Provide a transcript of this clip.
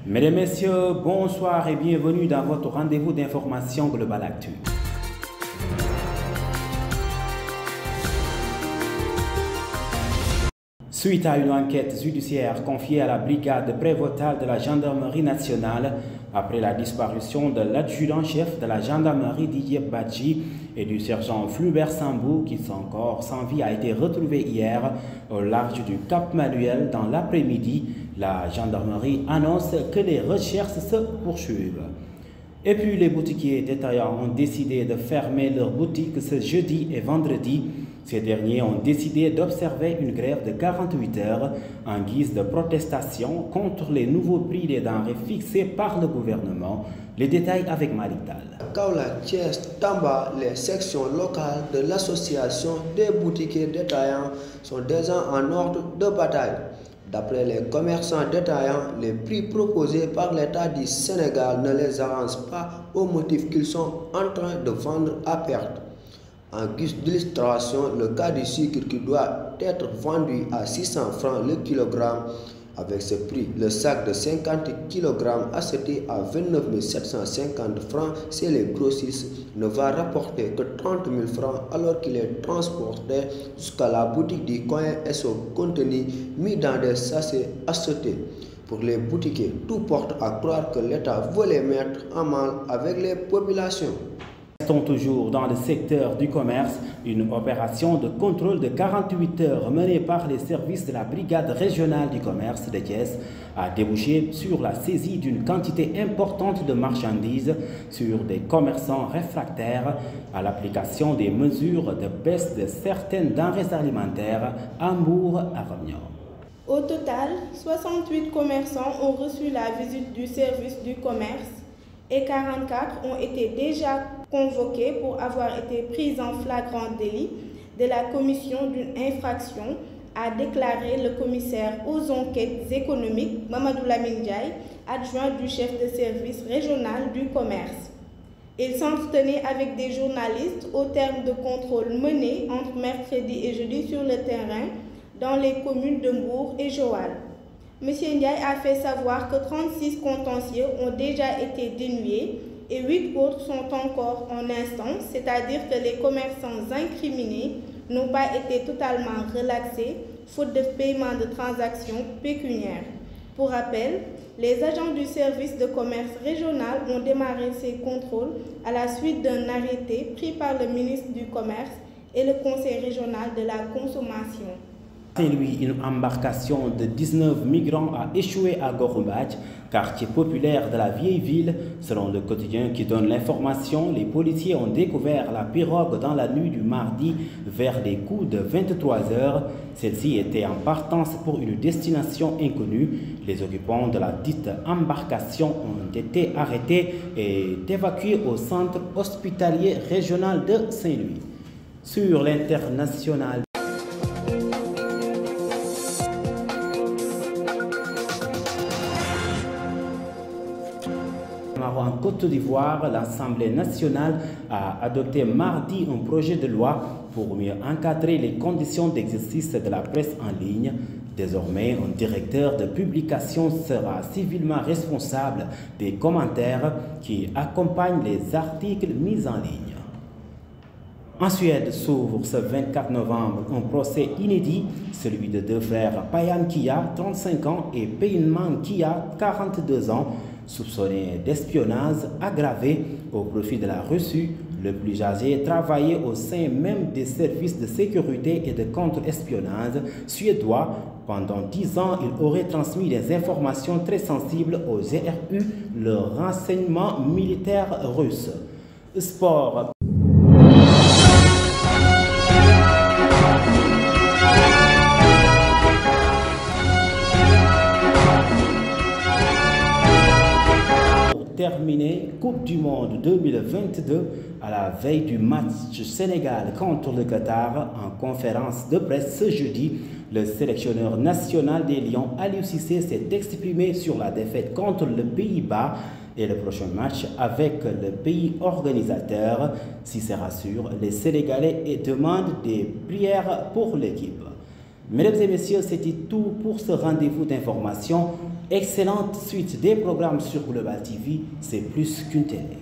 Mesdames, Messieurs, bonsoir et bienvenue dans votre rendez-vous d'information Global Actu. Suite à une enquête judiciaire confiée à la brigade prévôtale de la gendarmerie nationale, après la disparition de l'adjudant-chef de la gendarmerie Didier Badji et du sergent Flubert Sambou, qui son corps sans vie a été retrouvé hier au large du Cap Manuel dans l'après-midi, la gendarmerie annonce que les recherches se poursuivent. Et puis les boutiquiers détaillants ont décidé de fermer leurs boutiques ce jeudi et vendredi. Ces derniers ont décidé d'observer une grève de 48 heures en guise de protestation contre les nouveaux prix des denrées fixés par le gouvernement. Les détails avec Marital. Kaolack, Thiès, Tamba, les sections locales de l'association des boutiquiers détaillants sont déjà en ordre de bataille. D'après les commerçants détaillants, les prix proposés par l'État du Sénégal ne les arrangent pas au motif qu'ils sont en train de vendre à perte. En guise d'illustration, le cas du sucre qui doit être vendu à 600 francs le kilogramme. Avec ce prix, le sac de 50 kg acheté à 29 750 francs chez les grossistes ne va rapporter que 30 000 francs alors qu'il est transporté jusqu'à la boutique du coin et son contenu mis dans des sachets achetés. Pour les boutiquiers, tout porte à croire que l'État veut les mettre en mal avec les populations. Restons toujours dans le secteur du commerce. Une opération de contrôle de 48 heures menée par les services de la brigade régionale du commerce de Thiès a débouché sur la saisie d'une quantité importante de marchandises sur des commerçants réfractaires à l'application des mesures de baisse de certaines denrées alimentaires à Mbour à Romagnan. Au total, 68 commerçants ont reçu la visite du service du commerce et 44 ont été déjà convoqués pour avoir été pris en flagrant délit de la commission d'une infraction, a déclaré le commissaire aux enquêtes économiques Mamadou Lamine Ndiaye, adjoint du chef de service régional du commerce. Il s'entretenait avec des journalistes au terme de contrôles menés entre mercredi et jeudi sur le terrain dans les communes de Mbour et Joal. M. Ndiaye a fait savoir que 36 contentieux ont déjà été dénoués et 8 autres sont encore en instance, c'est-à-dire que les commerçants incriminés n'ont pas été totalement relaxés, faute de paiement de transactions pécuniaires. Pour rappel, les agents du service de commerce régional ont démarré ces contrôles à la suite d'un arrêté pris par le ministre du Commerce et le Conseil régional de la consommation. Saint-Louis, une embarcation de 19 migrants a échoué à Gorumbadj, quartier populaire de la vieille ville. Selon le quotidien qui donne l'information, les policiers ont découvert la pirogue dans la nuit du mardi vers les coups de 23 heures. Celle-ci était en partance pour une destination inconnue. Les occupants de la dite embarcation ont été arrêtés et évacués au centre hospitalier régional de Saint-Louis. Sur l'international, en Côte d'Ivoire, l'Assemblée nationale a adopté mardi un projet de loi pour mieux encadrer les conditions d'exercice de la presse en ligne. Désormais, un directeur de publication sera civilement responsable des commentaires qui accompagnent les articles mis en ligne. En Suède s'ouvre ce 24 novembre un procès inédit, celui de deux frères Payam Kia, 35 ans, et Payman Kia, 42 ans, soupçonné d'espionnage aggravé au profit de la Russie. Le plus âgé travaillait au sein même des services de sécurité et de contre-espionnage suédois. Pendant 10 ans, il aurait transmis des informations très sensibles au GRU, le renseignement militaire russe. Sport. Terminé, Coupe du Monde 2022 à la veille du match Sénégal contre le Qatar. En conférence de presse ce jeudi, le sélectionneur national des Lions, Aliou Cissé, s'est exprimé sur la défaite contre le Pays-Bas et le prochain match avec le pays organisateur. Cissé rassure les Sénégalais et demande des prières pour l'équipe. Mesdames et messieurs, c'était tout pour ce rendez-vous d'information. Excellente suite des programmes sur Global TV, c'est plus qu'une télé.